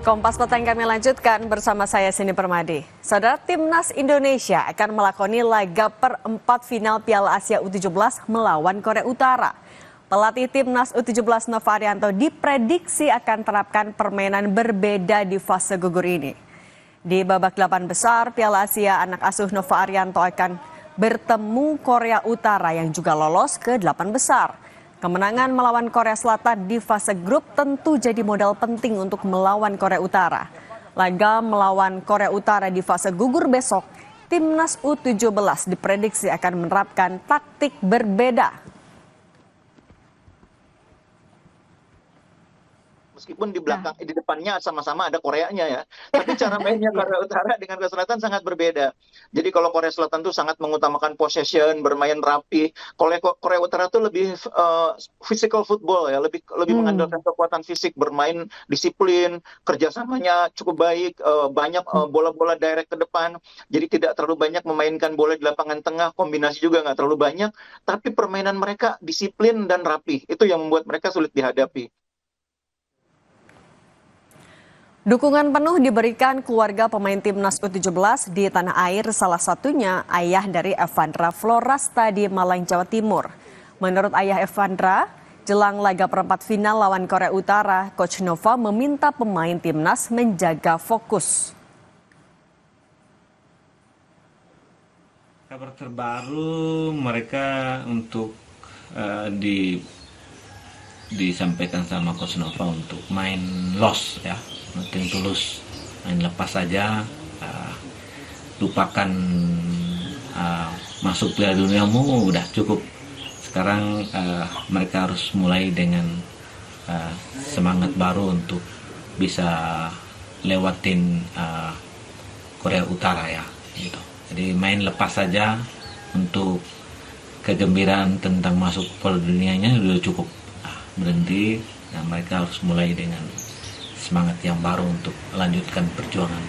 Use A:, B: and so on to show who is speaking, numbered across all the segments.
A: Kompas Petang kami lanjutkan bersama saya Sini Permadi. Saudara, Timnas Indonesia akan melakoni laga perempat final Piala Asia U17 melawan Korea Utara. Pelatih Timnas U17 Nova Arianto diprediksi akan terapkan permainan berbeda di fase gugur ini. Di babak 8 besar Piala Asia, anak asuh Nova Arianto akan bertemu Korea Utara yang juga lolos ke 8 besar. Kemenangan melawan Korea Selatan di fase grup tentu jadi modal penting untuk melawan Korea Utara. Laga melawan Korea Utara di fase gugur besok, Timnas U17 diprediksi akan menerapkan taktik berbeda.
B: Meskipun di belakang, di depannya sama-sama ada Koreanya ya, tapi cara mainnya Korea Utara dengan Korea Selatan sangat berbeda. Jadi kalau Korea Selatan tuh sangat mengutamakan possession, bermain rapi. Kalau Korea Utara tuh lebih physical football ya, lebih mengandalkan kekuatan fisik, bermain disiplin, kerjasamanya cukup baik, banyak bola-bola direct ke depan. Jadi tidak terlalu banyak memainkan bola di lapangan tengah, kombinasi juga nggak terlalu banyak. Tapi permainan mereka disiplin dan rapi, itu yang membuat mereka sulit dihadapi.
A: Dukungan penuh diberikan keluarga pemain Timnas U17 di tanah air, salah satunya ayah dari Evandra Florasta di Malang, Jawa Timur. Menurut ayah Evandra, jelang laga perempat final lawan Korea Utara, Coach Nova meminta pemain Timnas menjaga fokus.
C: Kabar terbaru mereka untuk disampaikan sama Coach Nova untuk main loss ya, nothing tulus, main lepas saja, lupakan masuk Piala Duniamu udah cukup. Sekarang mereka harus mulai dengan semangat baru untuk bisa lewatin Korea Utara ya, gitu. Jadi main lepas saja untuk kegembiraan tentang masuk Piala Dunianya sudah cukup. Berhenti, nah mereka harus mulai dengan semangat yang baru untuk melanjutkan perjuangan.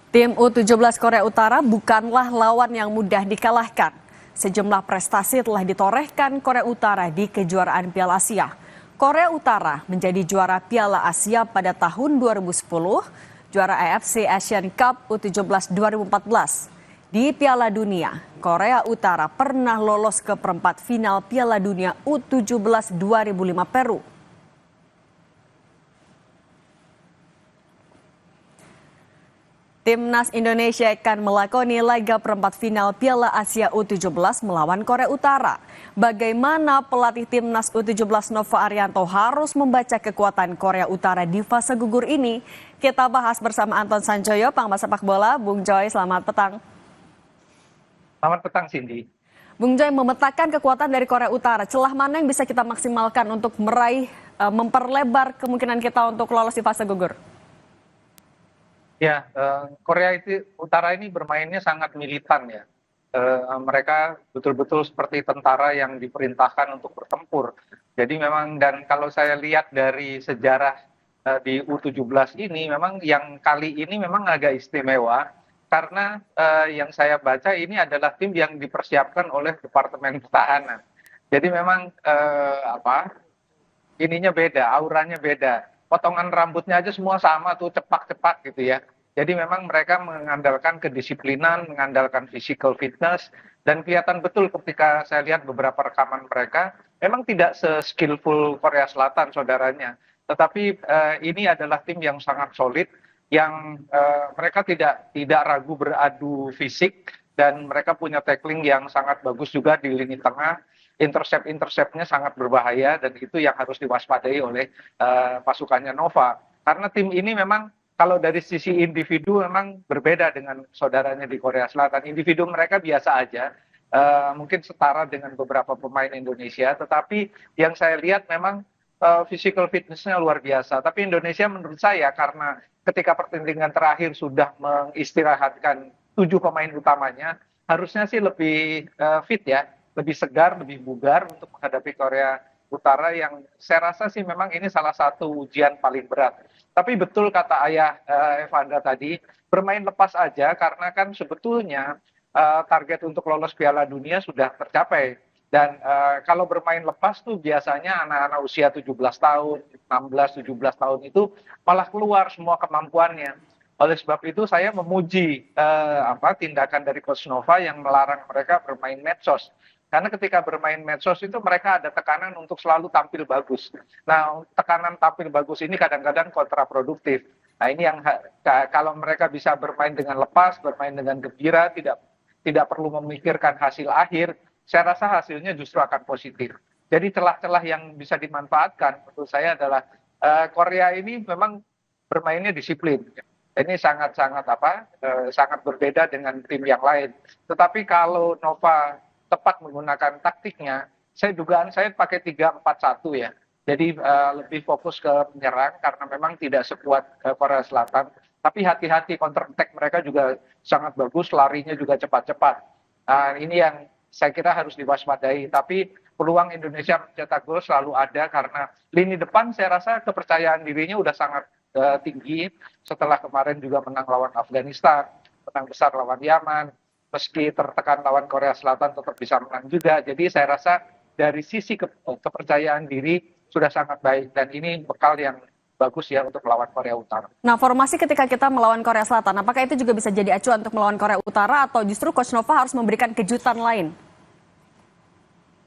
A: Tim U17 Korea Utara bukanlah lawan yang mudah dikalahkan. Sejumlah prestasi telah ditorehkan Korea Utara di kejuaraan Piala Asia. Korea Utara menjadi juara Piala Asia pada tahun 2010, juara AFC Asian Cup U17 2014. Di Piala Dunia, Korea Utara pernah lolos ke perempat final Piala Dunia U17 2005 Peru. Timnas Indonesia akan melakoni laga perempat final Piala Asia U17 melawan Korea Utara. Bagaimana pelatih Timnas U17 Nova Arianto harus membaca kekuatan Korea Utara di fase gugur ini? Kita bahas bersama Anton Sanjoyo, pengamat sepak bola. Bung Joy, selamat petang.
D: Selamat petang, Cindy.
A: Bung Joy, memetakan kekuatan dari Korea Utara, celah mana yang bisa kita maksimalkan untuk meraih, memperlebar kemungkinan kita untuk lolos di fase gugur?
D: Ya, Korea Utara ini bermainnya sangat militan ya. Mereka betul-betul seperti tentara yang diperintahkan untuk bertempur. Jadi memang, dan kalau saya lihat dari sejarah di U17 ini, memang yang kali ini memang agak istimewa. Karena yang saya baca ini adalah tim yang dipersiapkan oleh Departemen Pertahanan. Jadi memang ininya beda, auranya beda. Potongan rambutnya aja semua sama tuh, cepak-cepak gitu ya. Jadi memang mereka mengandalkan kedisiplinan, mengandalkan physical fitness, dan kelihatan betul ketika saya lihat beberapa rekaman mereka, memang tidak se-skillful Korea Selatan saudaranya. Tetapi ini adalah tim yang sangat solid, yang mereka tidak ragu beradu fisik, dan mereka punya tackling yang sangat bagus juga di lini tengah. Intercept-interceptnya sangat berbahaya, dan itu yang harus diwaspadai oleh pasukannya Nova. Karena tim ini memang kalau dari sisi individu memang berbeda dengan saudaranya di Korea Selatan. Individu mereka biasa aja, mungkin setara dengan beberapa pemain Indonesia, tetapi yang saya lihat memang physical fitness-nya luar biasa. Tapi Indonesia menurut saya, karena ketika pertandingan terakhir sudah mengistirahatkan 7 pemain utamanya, harusnya sih lebih fit ya, lebih segar, lebih bugar untuk menghadapi Korea Utara yang saya rasa sih memang ini salah satu ujian paling berat. Tapi betul kata ayah Evandra tadi, bermain lepas aja, karena kan sebetulnya target untuk lolos Piala Dunia sudah tercapai. Dan kalau bermain lepas tuh biasanya anak-anak usia 17 tahun, 16, 17 tahun itu malah keluar semua kemampuannya. Oleh sebab itu saya memuji tindakan dari Coach Nova yang melarang mereka bermain medsos. Karena ketika bermain medsos itu mereka ada tekanan untuk selalu tampil bagus. Nah, tekanan tampil bagus ini kadang-kadang kontraproduktif. Nah, ini yang kalau mereka bisa bermain dengan lepas, bermain dengan gembira, tidak perlu memikirkan hasil akhir, saya rasa hasilnya justru akan positif. Jadi celah-celah yang bisa dimanfaatkan menurut saya adalah Korea ini memang bermainnya disiplin. Ini sangat berbeda dengan tim yang lain. Tetapi kalau Nova tepat menggunakan taktiknya, dugaan saya pakai 3-4-1 ya. Jadi lebih fokus ke menyerang karena memang tidak sekuat Korea Selatan. Tapi hati-hati, counter attack mereka juga sangat bagus, larinya juga cepat-cepat. Ini yang saya kira harus diwaspadai. Tapi peluang Indonesia mencetak gol selalu ada karena lini depan saya rasa kepercayaan dirinya udah sangat tinggi. Setelah kemarin juga menang lawan Afghanistan, menang besar lawan Yaman, meski tertekan lawan Korea Selatan tetap bisa menang juga. Jadi saya rasa dari sisi kepercayaan diri sudah sangat baik dan ini bekal yang bagus ya untuk melawan Korea Utara.
A: Nah, formasi ketika kita melawan Korea Selatan, apakah itu juga bisa jadi acuan untuk melawan Korea Utara atau justru Coach Nova harus memberikan kejutan lain?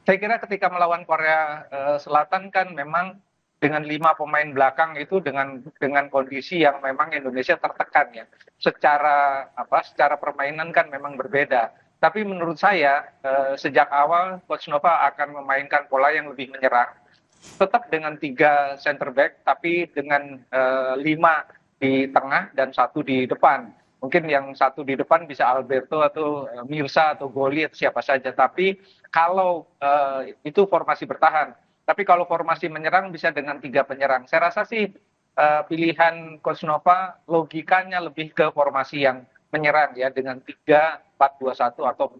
D: Saya kira ketika melawan Korea Selatan kan memang dengan 5 pemain belakang itu dengan kondisi yang memang Indonesia tertekan ya. Secara permainan kan memang berbeda. Tapi menurut saya sejak awal Coach Nova akan memainkan pola yang lebih menyerang. Tetap dengan 3 center back, tapi dengan 5 di tengah dan 1 di depan. Mungkin yang 1 di depan bisa Alberto atau Mirsa atau Goli atau siapa saja. Tapi kalau itu formasi bertahan. Tapi kalau formasi menyerang bisa dengan 3 penyerang. Saya rasa sih pilihan Coach Nova logikanya lebih ke formasi yang menyerang ya dengan 3-4-2-1 atau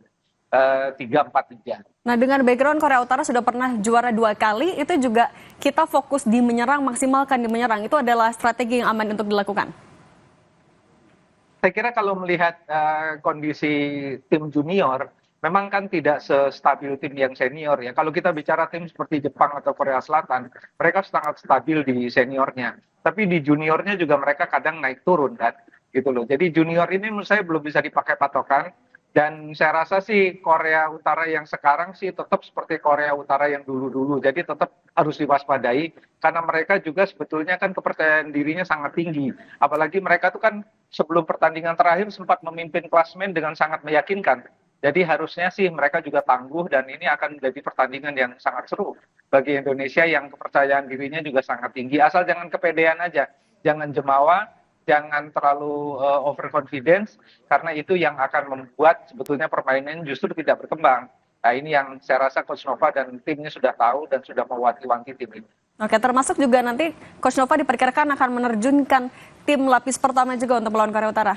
D: 3-4-3.
A: Nah, dengan background Korea Utara sudah pernah juara 2 kali, itu juga kita fokus di menyerang, maksimalkan di menyerang. Itu adalah strategi yang aman untuk dilakukan.
D: Saya kira kalau melihat kondisi tim junior, memang kan tidak sestabil tim yang senior ya. Kalau kita bicara tim seperti Jepang atau Korea Selatan, mereka sangat stabil di seniornya. Tapi di juniornya juga mereka kadang naik turun kan, gitu loh. Jadi junior ini menurut saya belum bisa dipakai patokan. Dan saya rasa sih Korea Utara yang sekarang sih tetap seperti Korea Utara yang dulu-dulu. Jadi tetap harus diwaspadai karena mereka juga sebetulnya kan kepercayaan dirinya sangat tinggi. Apalagi mereka tuh kan sebelum pertandingan terakhir sempat memimpin klasemen dengan sangat meyakinkan. Jadi harusnya sih mereka juga tangguh dan ini akan menjadi pertandingan yang sangat seru bagi Indonesia yang kepercayaan dirinya juga sangat tinggi. Asal jangan kepedean aja, jangan jemawa, jangan terlalu overconfidence karena itu yang akan membuat sebetulnya permainan justru tidak berkembang. Nah ini yang saya rasa Coach Nova dan timnya sudah tahu dan sudah mewanti-wanti tim ini.
A: Oke, termasuk juga nanti Coach Nova diperkirakan akan menerjunkan tim lapis pertama juga untuk melawan Korea Utara.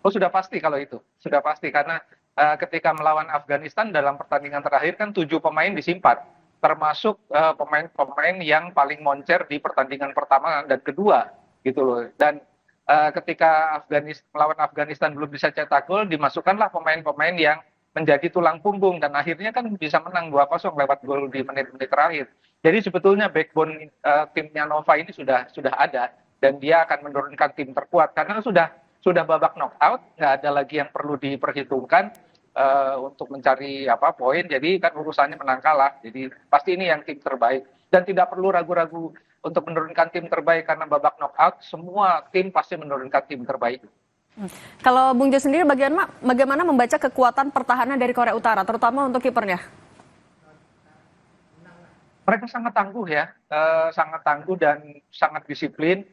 D: Oh sudah pasti kalau itu, sudah pasti karena ketika melawan Afghanistan dalam pertandingan terakhir kan 7 pemain disimpan, termasuk pemain-pemain yang paling moncer di pertandingan pertama dan kedua. Gitu loh. Dan ketika melawan Afghanistan belum bisa cetak gol, dimasukkanlah pemain-pemain yang menjadi tulang punggung dan akhirnya kan bisa menang 2-0 lewat gol di menit-menit terakhir. Jadi sebetulnya backbone timnya Nova ini sudah ada dan dia akan menurunkan tim terkuat karena sudah babak knockout, nggak ada lagi yang perlu diperhitungkan untuk mencari poin. Jadi kan urusannya menang kalah. Jadi pasti ini yang tim terbaik dan tidak perlu ragu-ragu untuk menurunkan tim terbaik karena babak knockout semua tim pasti menurunkan tim terbaik.
A: Kalau Bung Jo sendiri bagaimana membaca kekuatan pertahanan dari Korea Utara terutama untuk kipernya?
D: Mereka sangat tangguh ya, sangat tangguh dan sangat disiplin.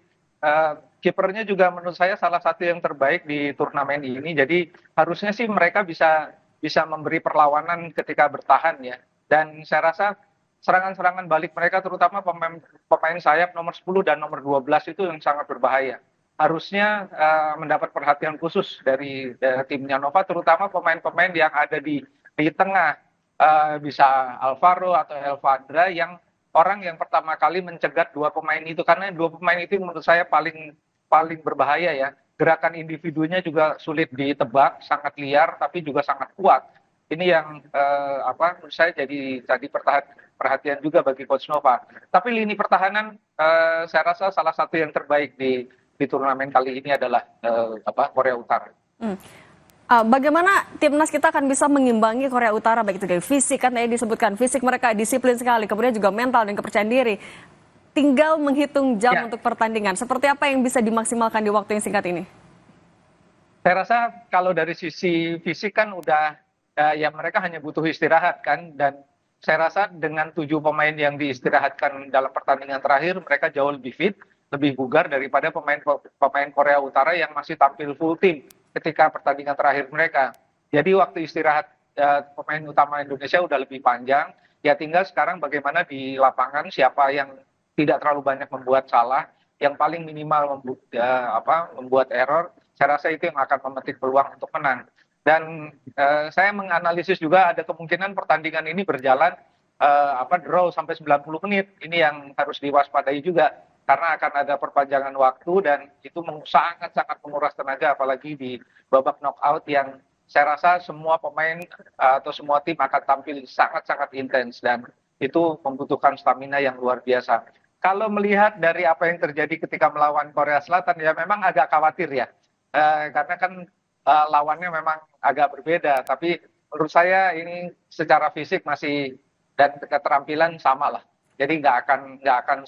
D: Kipernya juga menurut saya salah satu yang terbaik di turnamen ini. Jadi harusnya sih mereka bisa memberi perlawanan ketika bertahan ya. Dan saya rasa serangan-serangan balik mereka terutama pemain sayap nomor 10 dan nomor 12 itu yang sangat berbahaya. Harusnya mendapat perhatian khusus dari timnya Nova terutama pemain-pemain yang ada di tengah. Bisa Alvaro atau Elvandra yang orang yang pertama kali mencegat 2 pemain itu karena 2 pemain itu menurut saya paling berbahaya ya. Gerakan individunya juga sulit ditebak, sangat liar tapi juga sangat kuat. Ini yang menurut saya jadi perhatian juga bagi Coach Nova. Tapi lini pertahanan saya rasa salah satu yang terbaik di turnamen kali ini adalah Korea Utara.
A: Bagaimana timnas kita akan bisa mengimbangi Korea Utara baik itu dari fisik, kan tadi disebutkan fisik mereka disiplin sekali, kemudian juga mental dan kepercayaan diri. Tinggal menghitung jam untuk pertandingan. Seperti apa yang bisa dimaksimalkan di waktu yang singkat ini?
D: Saya rasa kalau dari sisi fisik kan udah ya mereka hanya butuh istirahat kan, dan saya rasa dengan 7 pemain yang diistirahatkan dalam pertandingan terakhir mereka jauh lebih fit, lebih bugar daripada pemain Korea Utara yang masih tampil full tim ketika pertandingan terakhir mereka. Jadi waktu istirahat pemain utama Indonesia udah lebih panjang, ya tinggal sekarang bagaimana di lapangan siapa yang tidak terlalu banyak membuat salah, yang paling minimal membuat error. Saya rasa itu yang akan memetik peluang untuk menang. Dan saya menganalisis juga ada kemungkinan pertandingan ini berjalan draw sampai 90 menit. Ini yang harus diwaspadai juga karena akan ada perpanjangan waktu dan itu sangat-sangat menguras tenaga, apalagi di babak knockout yang saya rasa semua pemain atau semua tim akan tampil sangat-sangat intens dan itu membutuhkan stamina yang luar biasa. Kalau melihat dari apa yang terjadi ketika melawan Korea Selatan, ya memang agak khawatir ya. Karena kan lawannya memang agak berbeda, tapi menurut saya ini secara fisik masih dan keterampilan sama lah. Jadi nggak akan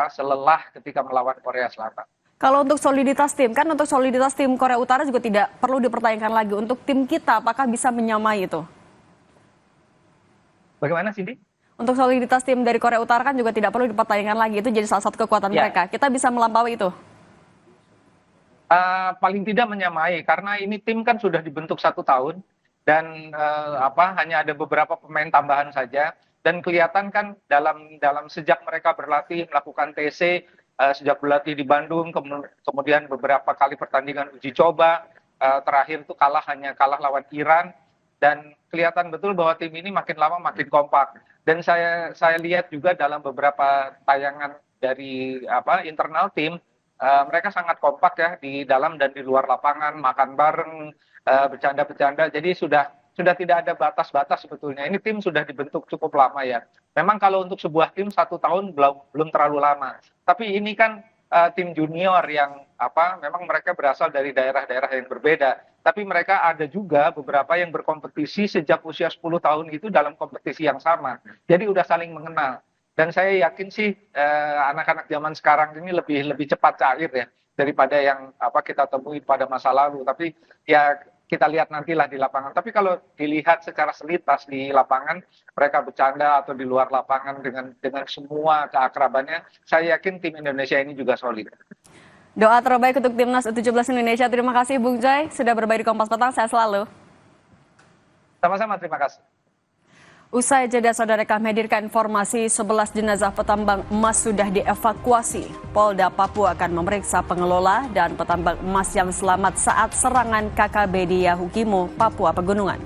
D: selelah ketika melawan Korea Selatan.
A: Kalau untuk soliditas tim, kan untuk soliditas tim Korea Utara juga tidak perlu dipertanyakan lagi. Untuk tim kita, apakah bisa menyamai itu?
D: Bagaimana, Cindy?
A: Untuk soliditas tim dari Korea Utara kan juga tidak perlu dipertanyakan lagi. Itu jadi salah satu kekuatan mereka. Kita bisa melampaui itu?
D: Paling tidak menyamai, karena ini tim kan sudah dibentuk 1 tahun dan hanya ada beberapa pemain tambahan saja. Dan kelihatan kan dalam sejak mereka berlatih melakukan TC, sejak berlatih di Bandung, kemudian beberapa kali pertandingan uji coba, terakhir itu hanya kalah lawan Iran, dan kelihatan betul bahwa tim ini makin lama makin kompak. Dan saya lihat juga dalam beberapa tayangan dari internal tim, mereka sangat kompak ya di dalam dan di luar lapangan, makan bareng, bercanda-bercanda. Jadi sudah tidak ada batas-batas sebetulnya. Ini tim sudah dibentuk cukup lama ya. Memang kalau untuk sebuah tim 1 tahun belum terlalu lama. Tapi ini kan tim junior yang memang mereka berasal dari daerah-daerah yang berbeda. Tapi mereka ada juga beberapa yang berkompetisi sejak usia 10 tahun itu dalam kompetisi yang sama. Jadi udah saling mengenal. Dan saya yakin sih anak-anak zaman sekarang ini lebih cepat cair ya daripada yang kita temui pada masa lalu. Tapi ya kita lihat nantilah di lapangan. Tapi kalau dilihat secara selitas di lapangan, mereka bercanda atau di luar lapangan dengan semua keakrabannya, saya yakin tim Indonesia ini juga solid.
A: Doa terbaik untuk timnas U17 Indonesia. Terima kasih Bung Joy sudah berbagi di Kompas Petang. Sehat selalu.
D: Sama-sama, terima kasih.
A: Usai jeda, saudara, kami hadirkan informasi 11 jenazah petambang emas sudah dievakuasi. Polda Papua akan memeriksa pengelola dan petambang emas yang selamat saat serangan KKB di Yahukimo, Papua Pegunungan.